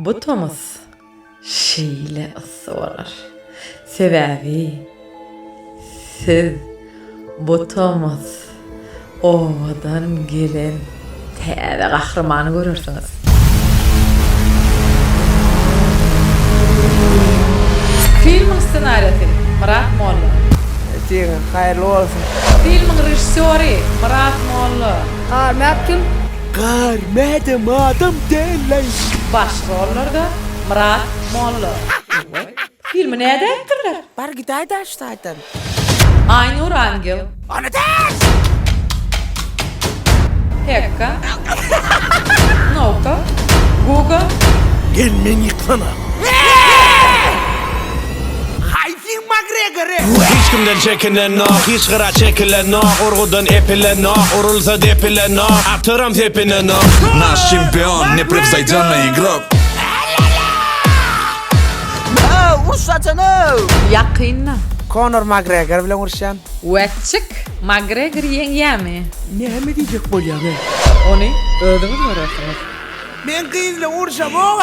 butumuz şeýle yssywalar. Sebäbi siz butumuz owadan gelen täze gahrymany görürsiniz. Filmin ssenarisi Murat Molla. Diýen haýyrly bolsun. Filmin rejissöri Murat Molla. Märkim Garmadım adam değiller. Başrollarda Murat Molla. Filmi näde etdiler? Bar gitay da ştaýdan. Aynur Angel. Onu da! Hekka. Noka. Guga. Gel men yıklana. Hayfin McGregor'ı. Hiç kimden çekilen nok, hiç kıra çekilen nok, orgudan epilen nok, urulsa depilen nok, atıram tepinen nok. Nasz czempion nie prewzajdziemy i grob. Ursatını. Yakynna. Conor McGregor bilen urşan. Wetçik. McGregor yeňýämi? Näme diýjek bolýar? Onu öldüňiz görürsiniz. Men kız bilen urşam oğa.